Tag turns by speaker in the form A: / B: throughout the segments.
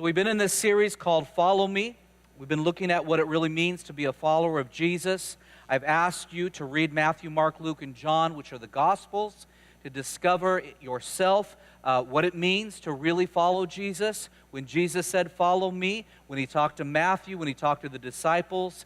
A: we've been in this series called Follow Me. We've been looking at what it really means to be a follower of Jesus. I've asked you to read Matthew, Mark, Luke, and John, which are the Gospels, to discover yourself what it means to really follow Jesus. When Jesus said, "Follow me," when he talked to Matthew, when he talked to the disciples,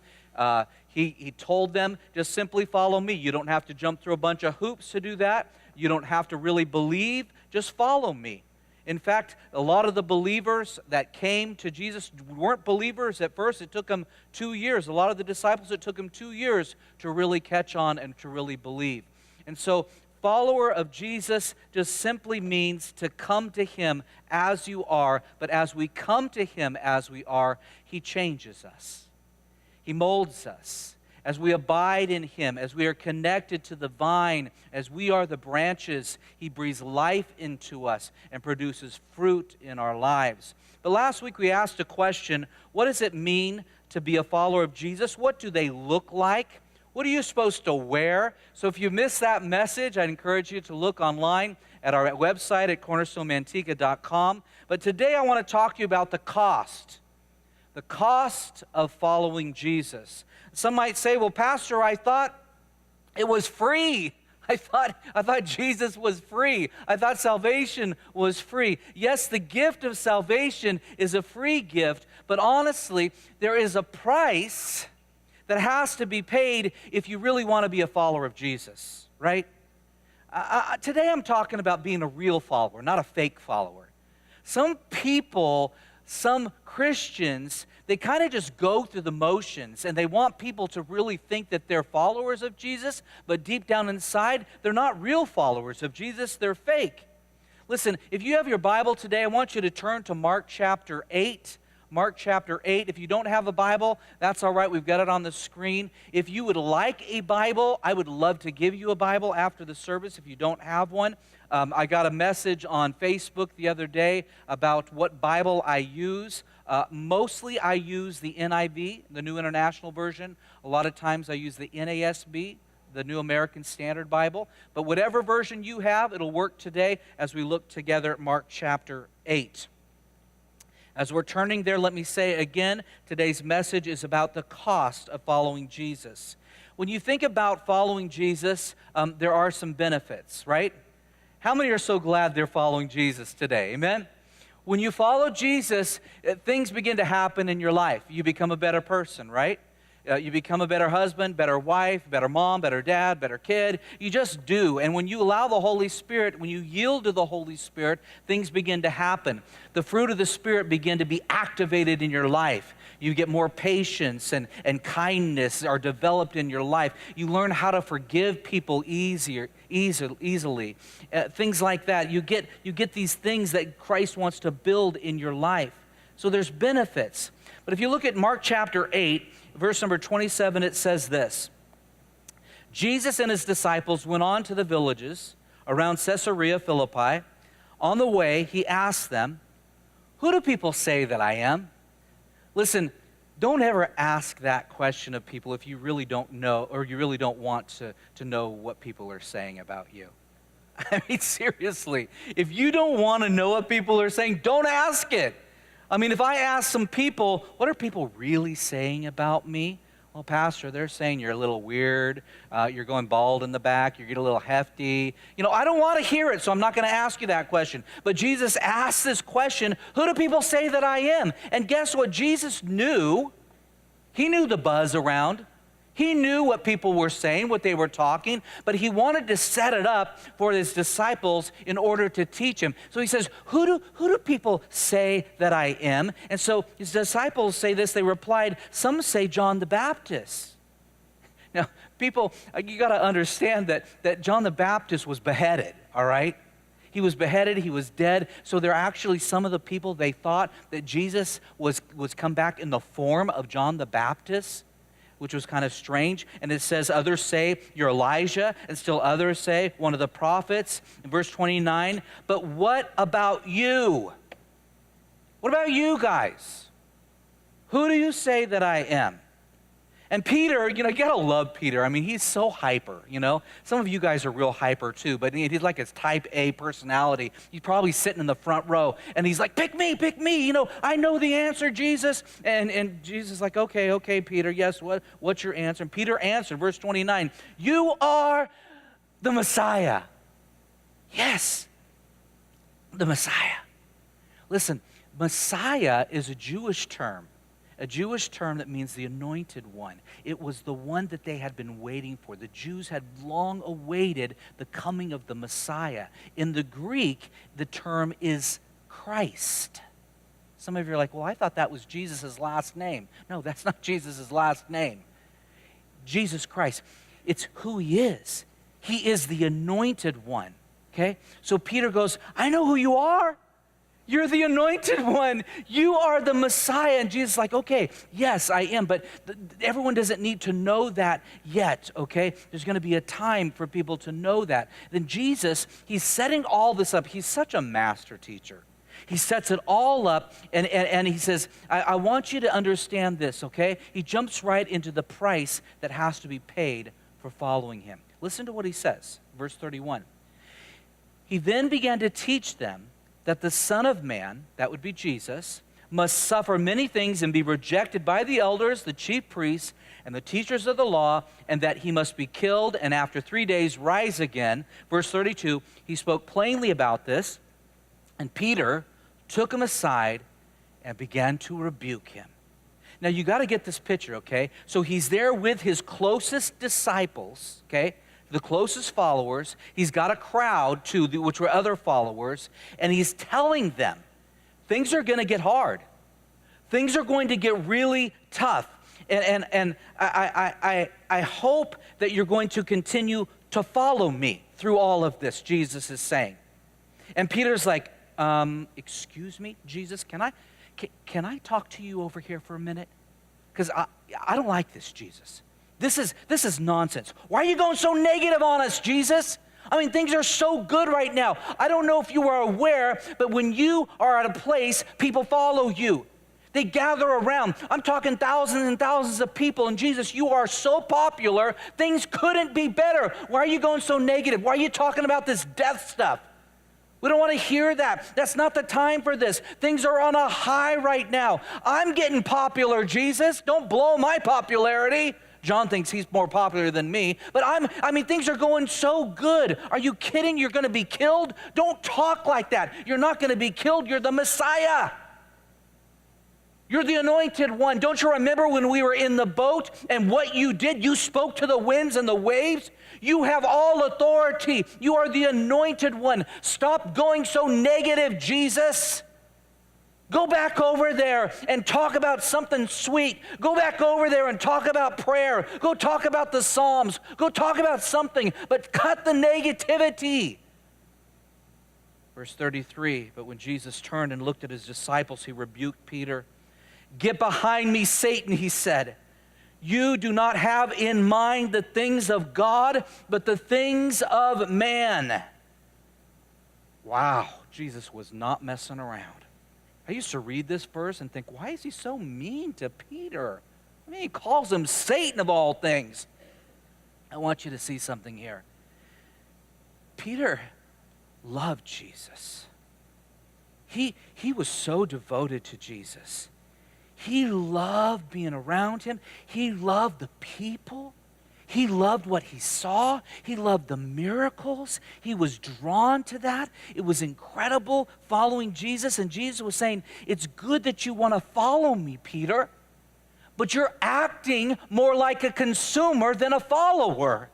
A: he told them, just simply follow me. You don't have to jump through a bunch of hoops to do that. You don't have to really believe. Just follow me. In fact, a lot of the believers that came to Jesus weren't believers at first. It took them 2 years. A lot of the disciples, it took them 2 years to really catch on and to really believe. And so, follower of Jesus just simply means to come to Him as you are, but as we come to Him as we are, He changes us. He molds us. As we abide in Him, as we are connected to the vine, as we are the branches, He breathes life into us and produces fruit in our lives. But last week we asked a question, what does it mean to be a follower of Jesus? What do they look like? What are you supposed to wear? So if you missed that message, I'd encourage you to look online at our website at cornerstonemanteca.com. But today I want to talk to you about the cost of following Jesus. Some might say, well, Pastor, I thought it was free. I thought Jesus was free. I thought salvation was free. Yes, the gift of salvation is a free gift, but honestly, there is a price that has to be paid if you really want to be a follower of Jesus, right? Today I'm talking about being a real follower, not a fake follower. Some people, some Christians, they kind of just go through the motions and they want people to really think that they're followers of Jesus, but deep down inside, they're not real followers of Jesus, they're fake. Listen, if you have your Bible today, I want you to turn to Mark chapter 8. Mark chapter 8. If you don't have a Bible, that's all right. We've got it on the screen. If you would like a Bible, I would love to give you a Bible after the service if you don't have one. I got a message on Facebook the other day about what Bible I use. Mostly I use the NIV, the New International Version. A lot of times I use the NASB, the New American Standard Bible. But whatever version you have, it'll work today as we look together at Mark chapter 8. As we're turning there, let me say again, today's message is about the cost of following Jesus. When you think about following Jesus, there are some benefits, right? How many are so glad they're following Jesus today? Amen? When you follow Jesus, things begin to happen in your life. You become a better person, right? You become a better husband, better wife, better mom, better dad, better kid. You just do. And when you allow the Holy Spirit, when you yield to the Holy Spirit, things begin to happen. The fruit of the Spirit begin to be activated in your life. You get more patience and kindness are developed in your life. You learn how to forgive people easily. Things like that. You get these things that Christ wants to build in your life. So there's benefits. But if you look at Mark chapter 8, verse number 27, it says this. Jesus and his disciples went on to the villages around Caesarea Philippi. On the way, he asked them, "Who do people say that I am?" Listen, don't ever ask that question of people if you really don't know or you really don't want to know what people are saying about you. I mean, seriously, if you don't want to know what people are saying, don't ask it. I mean, if I ask some people, what are people really saying about me? Well, Pastor, they're saying you're a little weird, you're going bald in the back, you're getting a little hefty. You know, I don't want to hear it, so I'm not going to ask you that question. But Jesus asked this question, who do people say that I am? And guess what? Jesus knew. He knew the buzz around. He knew what people were saying, what they were talking, but he wanted to set it up for his disciples in order to teach him. So he says, who do people say that I am? And so his disciples say this, they replied, some say John the Baptist. Now, people, you got to understand that John the Baptist was beheaded, all right? He was beheaded, he was dead. So there are actually some of the people, they thought that Jesus was come back in the form of John the Baptist, which was kind of strange. And it says, others say you're Elijah, and still others say one of the prophets. In verse 29, but what about you? What about you guys? Who do you say that I am? And Peter, you gotta love Peter. I mean, he's so hyper, Some of you guys are real hyper too, but he's like his type A personality. He's probably sitting in the front row, and he's like, pick me, I know the answer, Jesus. And Jesus is like, okay, Peter, yes, what's your answer? And Peter answered, verse 29, you are the Messiah. Yes, the Messiah. Listen, Messiah is a Jewish term that means the anointed one. It was the one that they had been waiting for. The Jews had long awaited the coming of the Messiah. In the Greek, the term is Christ. Some of you are like, well, I thought that was Jesus' last name. No, that's not Jesus' last name. Jesus Christ. It's who he is. He is the anointed one, okay? So Peter goes, I know who you are. You're the anointed one. You are the Messiah. And Jesus is like, okay, yes, I am. But everyone doesn't need to know that yet, okay? There's going to be a time for people to know that. Then Jesus, he's setting all this up. He's such a master teacher. He sets it all up, and he says, I want you to understand this, okay? He jumps right into the price that has to be paid for following him. Listen to what he says, verse 31. He then began to teach them that the Son of Man, that would be Jesus, must suffer many things and be rejected by the elders, the chief priests, and the teachers of the law, and that he must be killed and after 3 days rise again. Verse 32, he spoke plainly about this, and Peter took him aside and began to rebuke him. Now you got to get this picture, okay? So he's there with his closest disciples, okay? The closest followers. He's got a crowd too, which were other followers, and he's telling them things are going to get hard. Things are going to get really tough. And I hope that you're going to continue to follow me through all of this, Jesus is saying. And Peter's like, excuse me, Jesus, can I talk to you over here for a minute? Because I don't like this, Jesus. This is nonsense. Why are you going so negative on us, Jesus? I mean, things are so good right now. I don't know if you are aware, but when you are at a place, people follow you. They gather around. I'm talking thousands and thousands of people. And Jesus, you are so popular, things couldn't be better. Why are you going so negative? Why are you talking about this death stuff? We don't want to hear that. That's not the time for this. Things are on a high right now. I'm getting popular, Jesus. Don't blow my popularity. John thinks he's more popular than me, but things are going so good. Are you kidding? You're going to be killed? Don't talk like that. You're not going to be killed. You're the Messiah. You're the anointed one. Don't you remember when we were in the boat and what you did? You spoke to the winds and the waves. You have all authority. You are the anointed one. Stop going so negative, Jesus. Go back over there and talk about something sweet. Go back over there and talk about prayer. Go talk about the Psalms. Go talk about something, but cut the negativity. Verse 33, but when Jesus turned and looked at his disciples, he rebuked Peter. Get behind me, Satan, he said. You do not have in mind the things of God, but the things of man. Wow, Jesus was not messing around. I used to read this verse and think, why is he so mean to Peter? I mean, he calls him Satan of all things. I want you to see something here. Peter loved Jesus. He was so devoted to Jesus. He loved being around him. He loved the people. He loved what he saw. He loved the miracles. He was drawn to that. It was incredible following Jesus. And Jesus was saying, it's good that you want to follow me, Peter, but you're acting more like a consumer than a follower.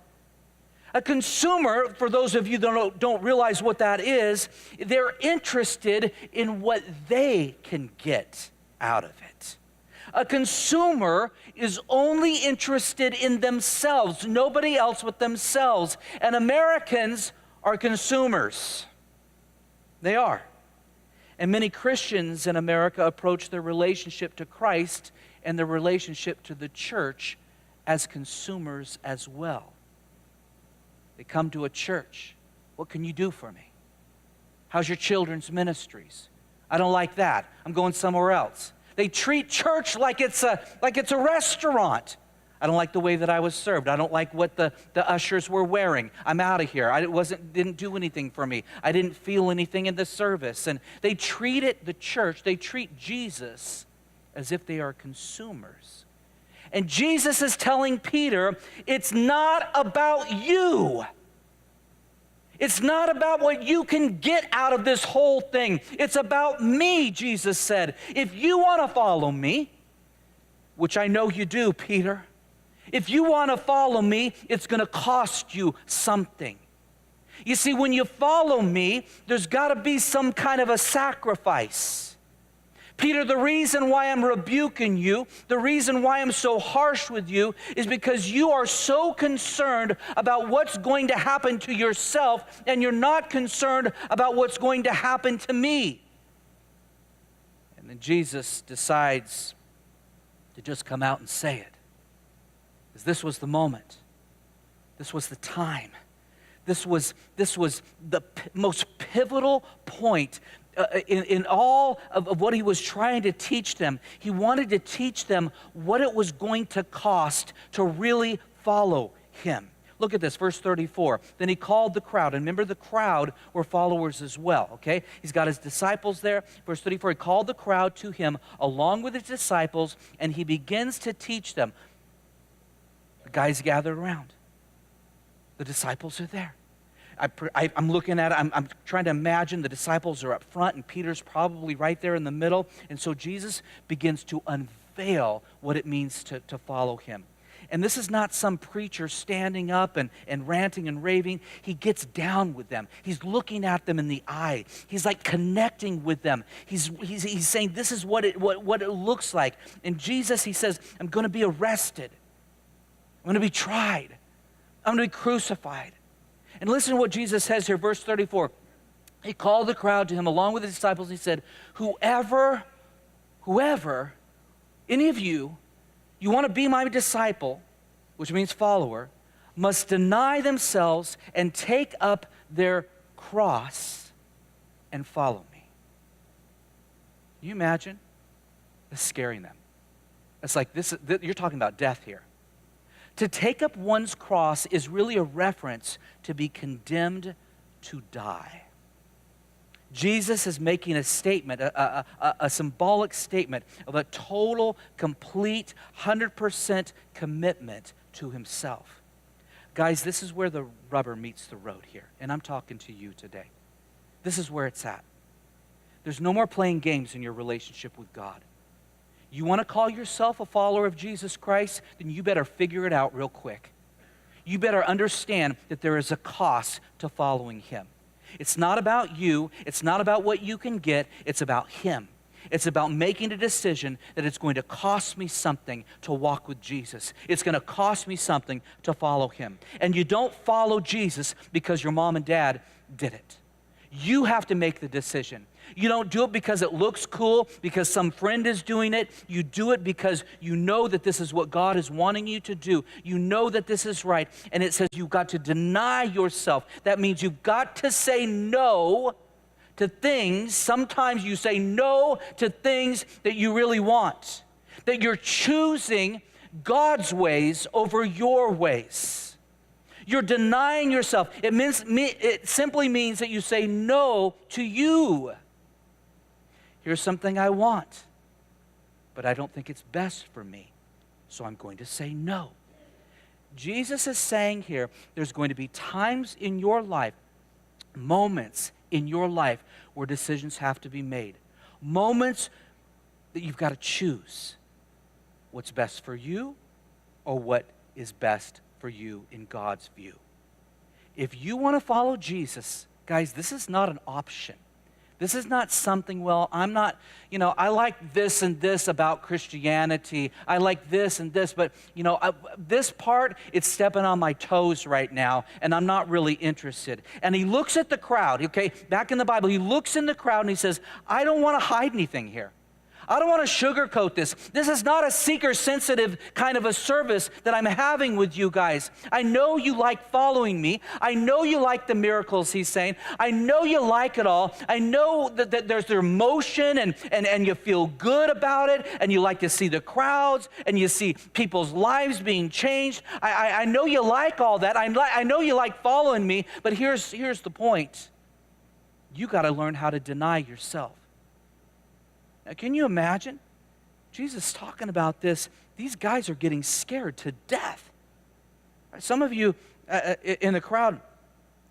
A: A consumer, for those of you that don't realize what that is, they're interested in what they can get out of it. A consumer is only interested in themselves, nobody else but themselves. And Americans are consumers. They are. And many Christians in America approach their relationship to Christ and their relationship to the church as consumers as well. They come to a church. What can you do for me? How's your children's ministries? I don't like that. I'm going somewhere else. They treat church like it's a restaurant. I don't like the way that I was served. I don't like what the ushers were wearing. I'm out of here. Didn't do anything for me. I didn't feel anything in the service. And they treat Jesus as if they are consumers. And Jesus is telling Peter, it's not about you. It's not about what you can get out of this whole thing. It's about me, Jesus said. If you want to follow me, which I know you do, Peter, if you want to follow me, it's going to cost you something. You see, when you follow me, there's got to be some kind of a sacrifice. Peter, the reason why I'm rebuking you, the reason why I'm so harsh with you is because you are so concerned about what's going to happen to yourself, and you're not concerned about what's going to happen to me. And then Jesus decides to just come out and say it. Because this was the moment. This was the time. This was the most pivotal point in all of what he was trying to teach them. He wanted to teach them what it was going to cost to really follow him. Look at this, verse 34. Then he called the crowd. And remember, the crowd were followers as well, okay? He's got his disciples there. Verse 34, he called the crowd to him along with his disciples, and he begins to teach them. The guys gathered around. The disciples are there. I'm looking at it, I'm trying to imagine the disciples are up front and Peter's probably right there in the middle. And so Jesus begins to unveil what it means to follow him. And this is not some preacher standing up and ranting and raving. He gets down with them. He's looking at them in the eye. He's like connecting with them. He's saying this is what it looks like. And Jesus, he says, I'm going to be arrested. I'm going to be tried. I'm going to be crucified. And listen to what Jesus says here, verse 34. He called the crowd to him along with his disciples. He said, whoever, any of you want to be my disciple, which means follower, must deny themselves and take up their cross and follow me. Can you imagine? It's scaring them. It's like you're talking about death here. To take up one's cross is really a reference to be condemned to die. Jesus is making a statement, a symbolic statement of a total, complete, 100% commitment to himself. Guys, this is where the rubber meets the road here, and I'm talking to you today. This is where it's at. There's no more playing games in your relationship with God. You want to call yourself a follower of Jesus Christ? Then you better figure it out real quick. You better understand that there is a cost to following him. It's not about you. It's not about what you can get. It's about him. It's about making a decision that it's going to cost me something to walk with Jesus. It's going to cost me something to follow him. And you don't follow Jesus because your mom and dad did it. You have to make the decision. You don't do it because it looks cool, because some friend is doing it. You do it because you know that this is what God is wanting you to do. You know that this is right. And it says you've got to deny yourself. That means you've got to say no to things. Sometimes you say no to things that you really want. That you're choosing God's ways over your ways. You're denying yourself. It simply means that you say no to you. Here's something I want, but I don't think it's best for me, so I'm going to say no. Jesus is saying here, there's going to be times in your life, moments in your life where decisions have to be made. Moments that you've got to choose what's best for you or what is best for you in God's view. If you want to follow Jesus, guys, this is not an option. This is not something, well, I'm not, I like this and this about Christianity. I like this and this, but, this part, it's stepping on my toes right now, and I'm not really interested. And he looks at the crowd, okay? Back in the Bible, he looks in the crowd and he says, I don't want to hide anything here. I don't want to sugarcoat this. This is not a seeker-sensitive kind of a service that I'm having with you guys. I know you like following me. I know you like the miracles, he's saying. I know you like it all. I know that there's emotion and you feel good about it, and you like to see the crowds, and you see people's lives being changed. I know you like all that. I know you like following me, but here's the point. You got to learn how to deny yourself. Now, can you imagine? Jesus talking about this. These guys are getting scared to death. Some of you in the crowd,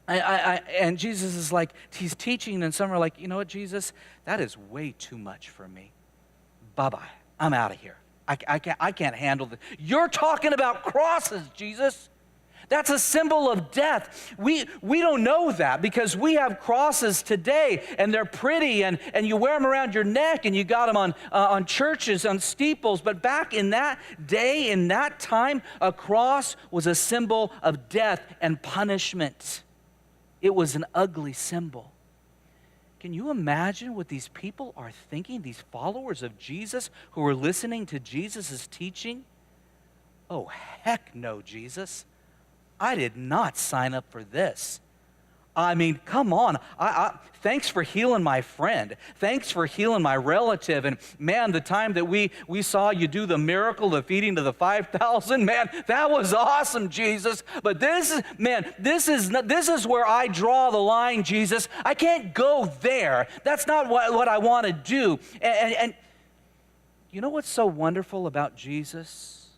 A: and Jesus is like, he's teaching, and some are like, you know what, Jesus, that is way too much for me. Bye-bye. I'm out of here. I can't handle this. You're talking about crosses, Jesus. That's a symbol of death. We don't know that because we have crosses today, and they're pretty, and you wear them around your neck, and you got them on churches, on steeples. But back in that day, in that time, a cross was a symbol of death and punishment. It was an ugly symbol. Can you imagine what these people are thinking, these followers of Jesus who are listening to Jesus' teaching? Oh, heck no, Jesus. I did not sign up for this. I mean, come on. Thanks for healing my friend. Thanks for healing my relative. And man, the time that we saw you do the miracle of feeding to the 5,000, man, that was awesome, Jesus. But this is where I draw the line, Jesus. I can't go there. That's not what I want to do. And you know what's so wonderful about Jesus?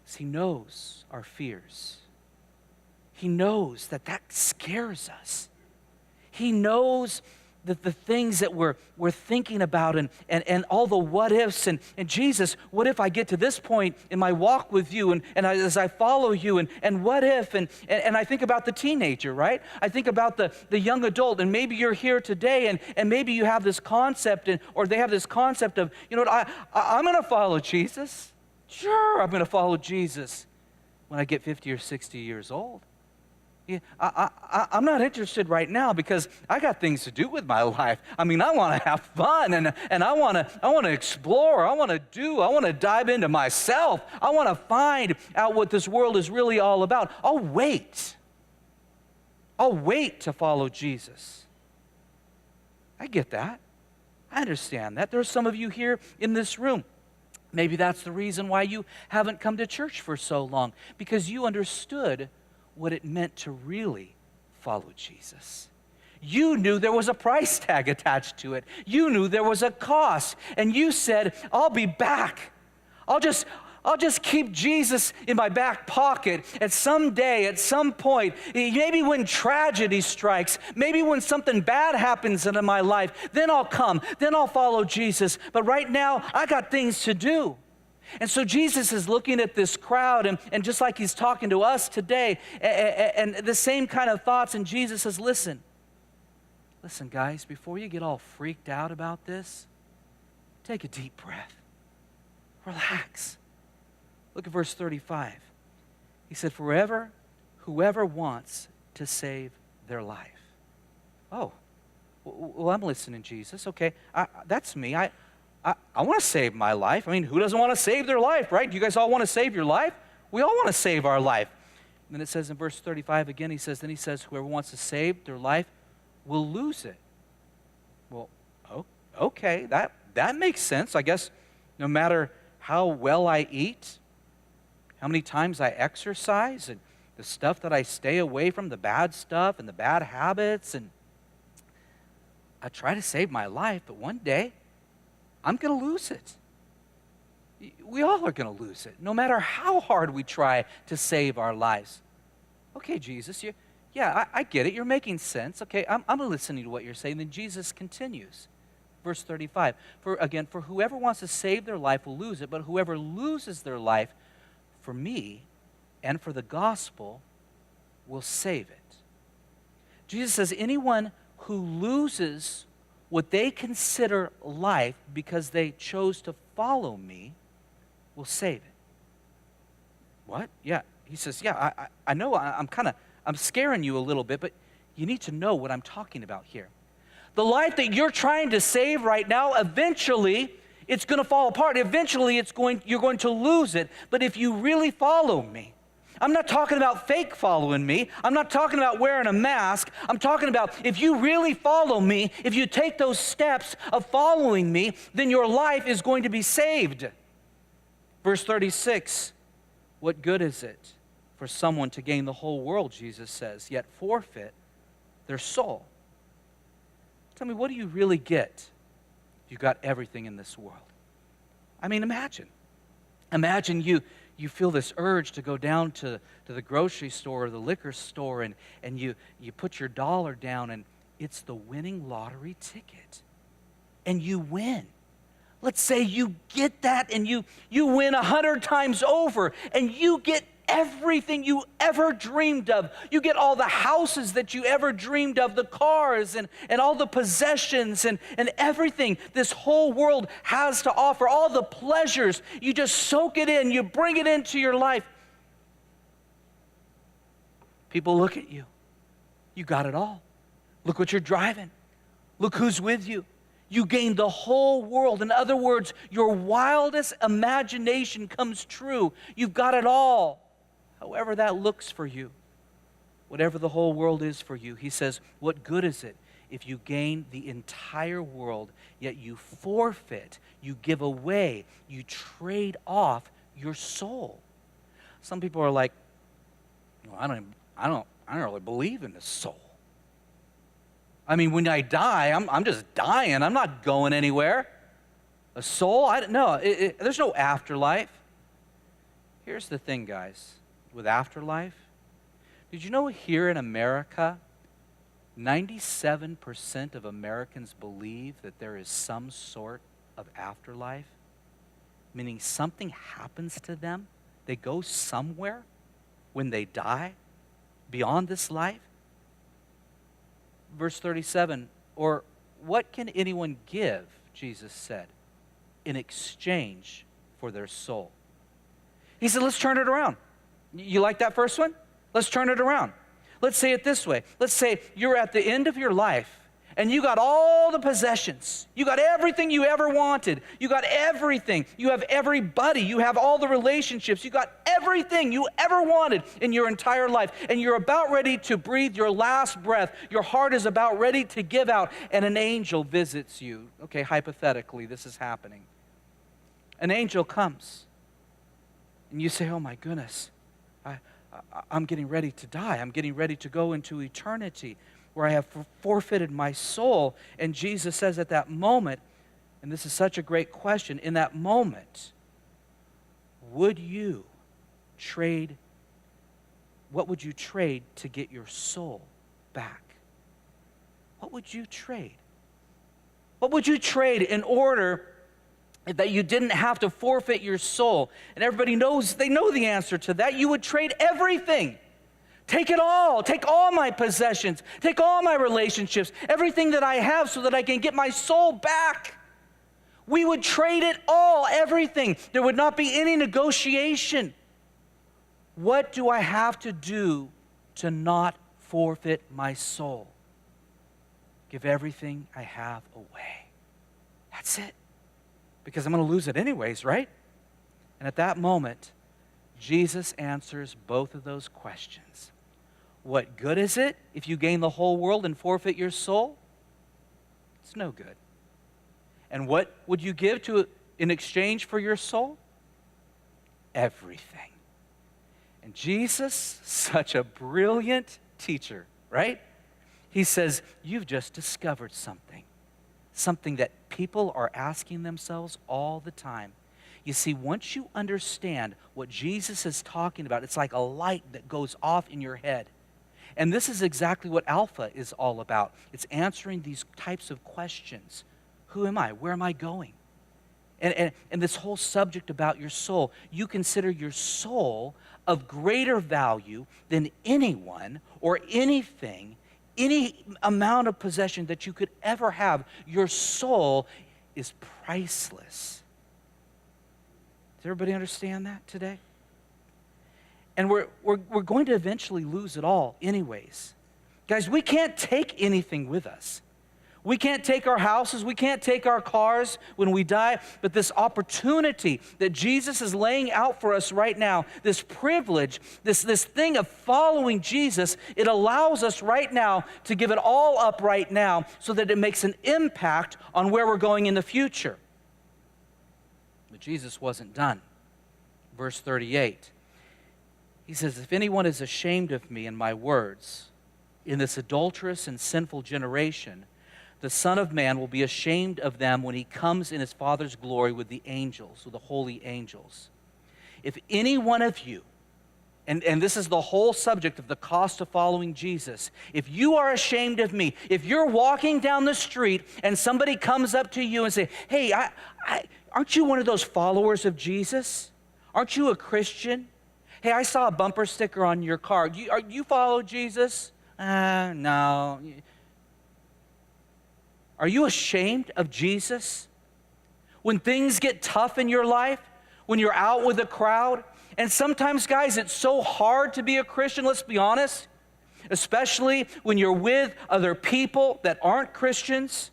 A: Is he knows our fears. He knows that scares us. He knows that the things that we're thinking about and all the what ifs. And Jesus, what if I get to this point in my walk with you and as I follow you and what if? And I think about the teenager, right? I think about the young adult, and maybe you're here today and maybe you have this concept or they have this concept of, you know what, I'm going to follow Jesus. Sure, I'm going to follow Jesus when I get 50 or 60 years old. Yeah, I'm not interested right now because I got things to do with my life. I mean, I want to have fun and I want to explore. I want to dive into myself. I want to find out what this world is really all about. I'll wait to follow Jesus. I get that. I understand that. There's some of you here in this room. Maybe that's the reason why you haven't come to church for so long, because you understood what it meant to really follow Jesus. You knew there was a price tag attached to it. You knew there was a cost, and you said, I'll be back. I'll just keep Jesus in my back pocket. And someday, at some point, maybe when tragedy strikes, maybe when something bad happens in my life, then I'll come, then I'll follow Jesus. But right now, I got things to do. And so Jesus is looking at this crowd, and just like he's talking to us today, and the same kind of thoughts, and Jesus says, listen guys, before you get all freaked out about this, take a deep breath. Relax. Look at verse 35. He said, whoever wants to save their life. Oh, well, I'm listening, Jesus. Okay, that's me. I want to save my life. I mean, who doesn't want to save their life, right? You guys all want to save your life? We all want to save our life. And then it says in verse 35 again, he says, whoever wants to save their life will lose it. Well, okay, that makes sense. I guess no matter how well I eat, how many times I exercise, and the stuff that I stay away from, the bad stuff and the bad habits, and I try to save my life, but one day, I'm going to lose it. We all are going to lose it, no matter how hard we try to save our lives. Okay, Jesus, I get it. You're making sense. Okay, I'm listening to what you're saying. Then Jesus continues. Verse 35, for whoever wants to save their life will lose it, but whoever loses their life for me and for the gospel will save it. Jesus says anyone who loses what they consider life because they chose to follow me will save it. What? Yeah. He says, I know I'm scaring you a little bit, but you need to know what I'm talking about here. The life that you're trying to save right now, eventually, it's going to fall apart. Eventually, you're going to lose it. But if you really follow me, I'm not talking about fake following me. I'm not talking about wearing a mask. I'm talking about if you really follow me, if you take those steps of following me, then your life is going to be saved. Verse 36, what good is it for someone to gain the whole world, Jesus says, yet forfeit their soul? Tell me, what do you really get if you got everything in this world? I mean, imagine you feel this urge to go down to the grocery store or the liquor store, and you put your dollar down, and it's the winning lottery ticket. And you win. Let's say you get that and you win 100 times over, and you get everything you ever dreamed of. You get all the houses that you ever dreamed of, the cars and all the possessions and everything this whole world has to offer, all the pleasures. You just soak it in, you bring it into your life. People look at you. You got it all. Look what you're driving. Look who's with you. You gain the whole world. In other words, your wildest imagination comes true. You've got it all. However that looks for you, whatever the whole world is for you, he says, what good is it if you gain the entire world, yet you forfeit, you give away, you trade off your soul? Some people are like, well, I don't really believe in the soul. I mean, when I die, I'm just dying. I'm not going anywhere. A soul? There's no afterlife. Here's the thing, guys. With afterlife, did you know here in America, 97% of Americans believe that there is some sort of afterlife? Meaning something happens to them. They go somewhere when they die beyond this life. Verse 37, or what can anyone give, Jesus said, in exchange for their soul? He said, let's turn it around. You like that first one? Let's turn it around. Let's say it this way. Let's say you're at the end of your life and you got all the possessions. You got everything you ever wanted. You got everything. You have everybody. You have all the relationships. You got everything you ever wanted in your entire life. And you're about ready to breathe your last breath. Your heart is about ready to give out, and an angel visits you. Okay, hypothetically, this is happening. An angel comes and you say, oh my goodness, I'm getting ready to die. I'm getting ready to go into eternity where I have forfeited my soul. And Jesus says at that moment, and this is such a great question, in that moment, what would you trade to get your soul back? What would you trade? What would you trade in order that you didn't have to forfeit your soul? And everybody knows, they know the answer to that. You would trade everything. Take it all. Take all my possessions. Take all my relationships. Everything that I have so that I can get my soul back. We would trade it all, everything. There would not be any negotiation. What do I have to do to not forfeit my soul? Give everything I have away. That's it. Because I'm going to lose it anyways, right? And at that moment, Jesus answers both of those questions. What good is it if you gain the whole world and forfeit your soul? It's no good. And what would you give in exchange for your soul? Everything. And Jesus, such a brilliant teacher, right? He says, you've just discovered something. Something that people are asking themselves all the time. You see, once you understand what Jesus is talking about, it's like a light that goes off in your head. And this is exactly what Alpha is all about. It's answering these types of questions. Who am I? Where am I going? And this whole subject about your soul, you consider your soul of greater value than anyone or anything, any amount of possession that you could ever have. Your soul is priceless. Does everybody understand that today? And we're going to eventually lose it all anyways. Guys, we can't take anything with us. We can't take our houses, we can't take our cars when we die, but this opportunity that Jesus is laying out for us right now, this privilege, this thing of following Jesus, it allows us right now to give it all up right now so that it makes an impact on where we're going in the future. But Jesus wasn't done. Verse 38, he says, if anyone is ashamed of me and my words in this adulterous and sinful generation, the Son of Man will be ashamed of them when he comes in his Father's glory with the angels, with the holy angels. If any one of you, and this is the whole subject of the cost of following Jesus, if you are ashamed of me, if you're walking down the street and somebody comes up to you and say, hey, aren't you one of those followers of Jesus? Aren't you a Christian? Hey, I saw a bumper sticker on your car. You follow Jesus? No. Are you ashamed of Jesus? When things get tough in your life, when you're out with a crowd, and sometimes, guys, it's so hard to be a Christian, let's be honest, especially when you're with other people that aren't Christians.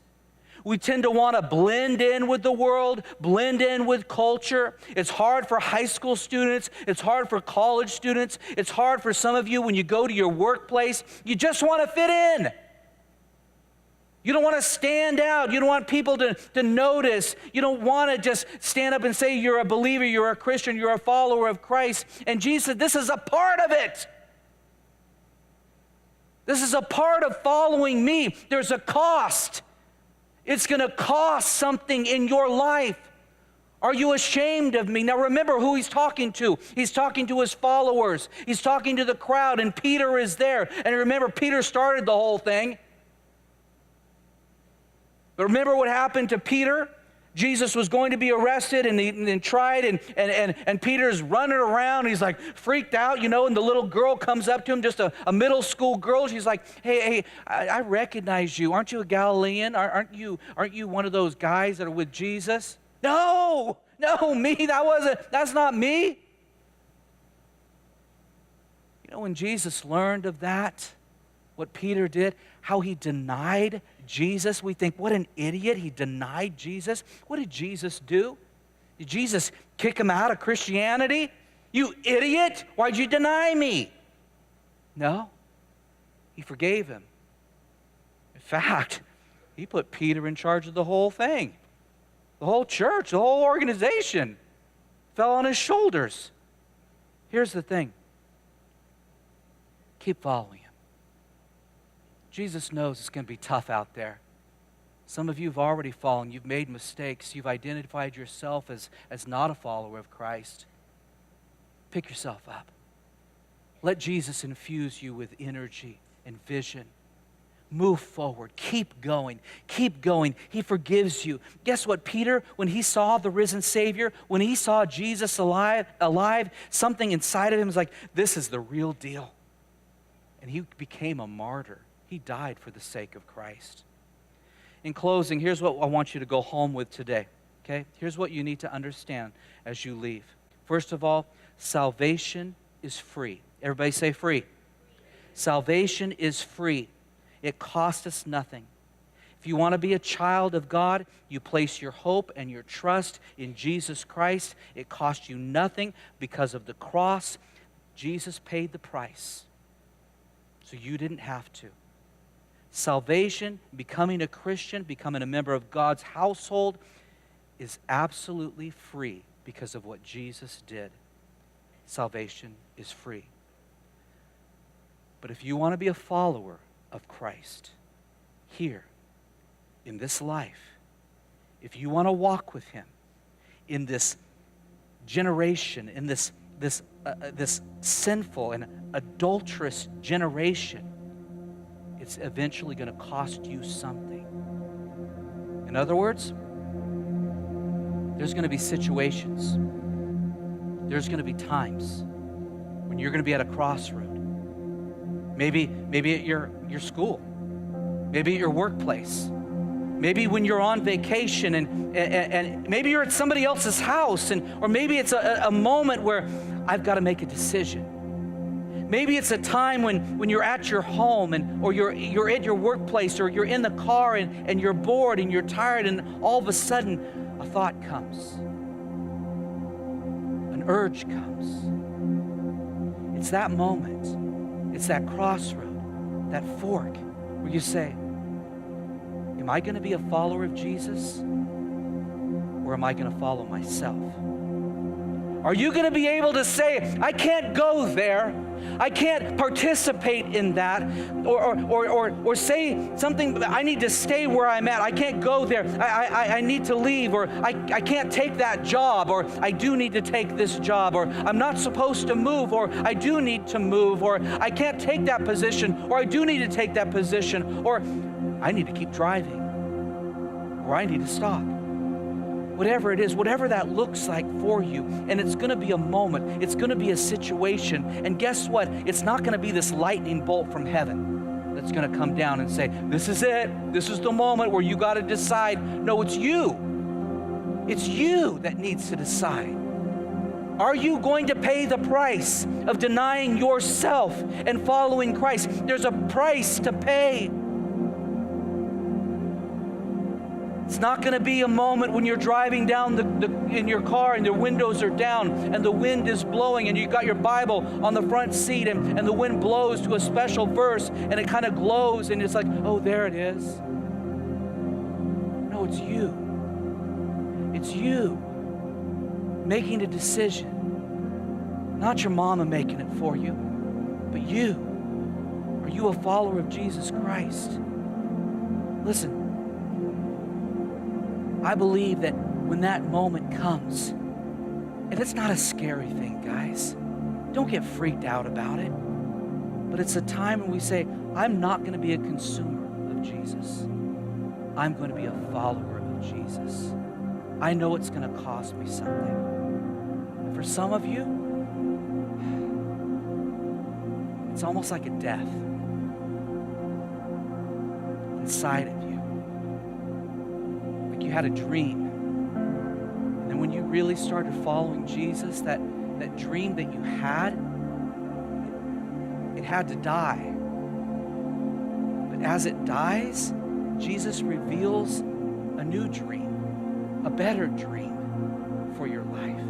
A: We tend to want to blend in with the world, blend in with culture. It's hard for high school students. It's hard for college students. It's hard for some of you when you go to your workplace. You just want to fit in. You don't want to stand out. You don't want people to notice. You don't want to just stand up and say you're a believer, you're a Christian, you're a follower of Christ. And Jesus said, this is a part of it. This is a part of following me. There's a cost. It's going to cost something in your life. Are you ashamed of me? Now remember who he's talking to. He's talking to his followers. He's talking to the crowd, and Peter is there. And remember, Peter started the whole thing. But remember what happened to Peter? Jesus was going to be arrested and tried, and Peter's running around. He's like freaked out, and the little girl comes up to him, just a middle school girl. She's like, hey, I recognize you. Aren't you a Galilean? Aren't you one of those guys that are with Jesus? No, me. That's not me. When Jesus learned of that, what Peter did, how he denied Jesus, we think, what an idiot, he denied Jesus. What did Jesus do? Did Jesus kick him out of Christianity? You idiot, why'd you deny me? No, he forgave him. In fact, he put Peter in charge of the whole thing. The whole church, the whole organization fell on his shoulders. Here's the thing. Keep following him. Jesus knows it's going to be tough out there. Some of you have already fallen. You've made mistakes. You've identified yourself as not a follower of Christ. Pick yourself up. Let Jesus infuse you with energy and vision. Move forward. Keep going. Keep going. He forgives you. Guess what, Peter, when he saw the risen Savior, when he saw Jesus alive, something inside of him was like, this is the real deal. And he became a martyr. He died for the sake of Christ. In closing, here's what I want you to go home with today, okay? Here's what you need to understand as you leave. First of all, salvation is free. Everybody say free. Salvation is free. It costs us nothing. If you want to be a child of God, you place your hope and your trust in Jesus Christ. It costs you nothing because of the cross. Jesus paid the price, so you didn't have to. Salvation, becoming a Christian, becoming a member of God's household is absolutely free because of what Jesus did. Salvation is free. But if you want to be a follower of Christ here in this life, if you want to walk with him in this generation, in this sinful and adulterous generation, it's eventually going to cost you something. In other words, there's going to be situations, there's going to be times when you're going to be at a crossroad. Maybe at your school, maybe at your workplace, maybe when you're on vacation, and maybe you're at somebody else's house, or maybe it's a moment where I've got to make a decision. Maybe it's a time when you're at your home or you're at your workplace, or you're in the car and you're bored and you're tired, and all of a sudden a thought comes. An urge comes. It's that moment. It's that crossroad, that fork, where you say, am I going to be a follower of Jesus, or am I going to follow myself? Are you going to be able to say, I can't go there, I can't participate in that, or say something, I need to stay where I'm at, I can't go there, I need to leave, or I can't take that job, or I do need to take this job, or I'm not supposed to move, or I do need to move, or I can't take that position, or I do need to take that position, or I need to keep driving, or I need to stop. Whatever it is, whatever that looks like for you, and it's going to be a moment, it's going to be a situation, and guess what? It's not going to be this lightning bolt from heaven that's going to come down and say, this is it, this is the moment where you got to decide. No, it's you. It's you that needs to decide. Are you going to pay the price of denying yourself and following Christ? There's a price to pay. It's not going to be a moment when you're driving down in your car and the windows are down and the wind is blowing and you got your Bible on the front seat and the wind blows to a special verse and it kind of glows and it's like, oh, there it is. No, it's you. It's you making a decision. Not your mama making it for you, but you. Are you a follower of Jesus Christ? Listen. I believe that when that moment comes, and it's not a scary thing, guys. Don't get freaked out about it. But it's a time when we say, I'm not going to be a consumer of Jesus. I'm going to be a follower of Jesus. I know it's going to cost me something. And for some of you, it's almost like a death inside of you. You had a dream, and then when you really started following Jesus, that dream that you had, it had to die. But as it dies, Jesus reveals a new dream, a better dream for your life.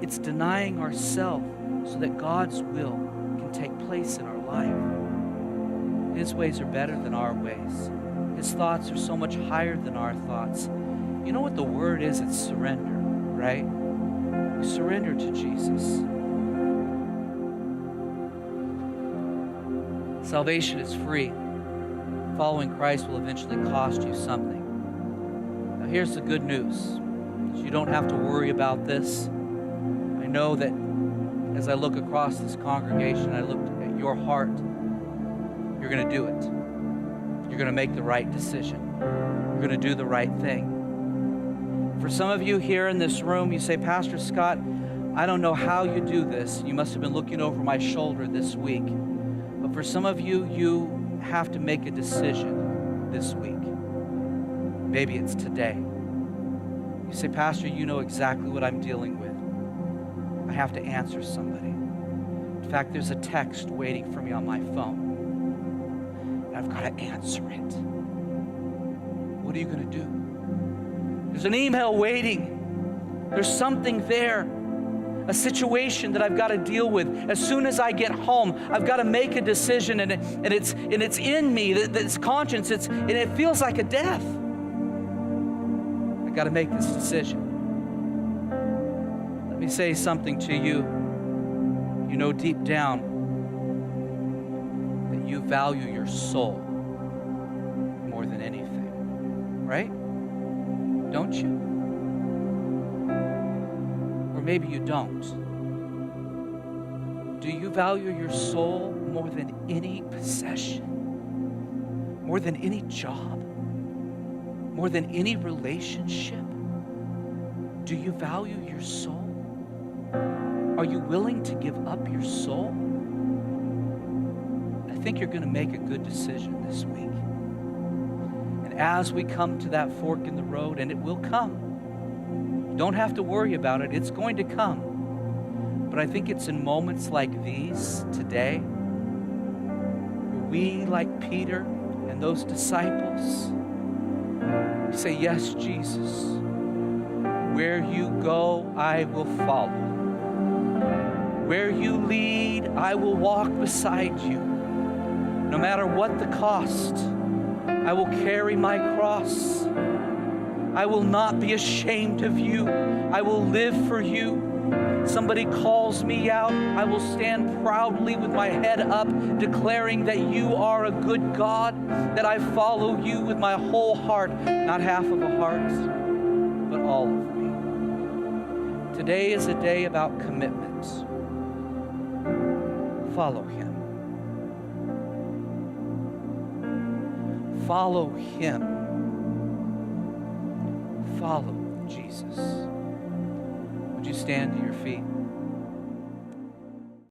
A: It's denying ourselves so that God's will can take place in our life. His ways are better than our ways. His thoughts are so much higher than our thoughts. You know what the word is? It's surrender, right? You surrender to Jesus. Salvation is free. Following Christ will eventually cost you something. Now here's the good news. You don't have to worry about this. I know that as I look across this congregation, I look at your heart, you're going to do it. You're going to make the right decision. You're going to do the right thing. For some of you here in this room, you say, Pastor Scott, I don't know how you do this. You must have been looking over my shoulder this week. But for some of you, you have to make a decision this week. Maybe it's today. You say, Pastor, you know exactly what I'm dealing with. I have to answer somebody. In fact, there's a text waiting for me on my phone. I've got to answer it. What are you going to do? There's an email waiting. There's something there, a situation that I've got to deal with. As soon as I get home, I've got to make a decision, and it's in me, this conscience, and it feels like a death. I've got to make this decision. Let me say something to you. You know deep down that you value your soul more than anything, right? Don't you? Or maybe you don't. Do you value your soul more than any possession? More than any job? More than any relationship? Do you value your soul? Are you willing to give up your soul? I think you're going to make a good decision this week. And as we come to that fork in the road, and it will come, you don't have to worry about it, it's going to come. But I think it's in moments like these today where we, like Peter and those disciples, we say, yes, Jesus, where you go, I will follow. Where you lead, I will walk beside you. No matter what the cost, I will carry my cross. I will not be ashamed of you. I will live for you. Somebody calls me out, I will stand proudly with my head up, declaring that you are a good God, that I follow you with my whole heart, not half of a heart, but all of me. Today is a day about commitment. Follow him. Follow him. Follow Jesus. Would you stand to your feet?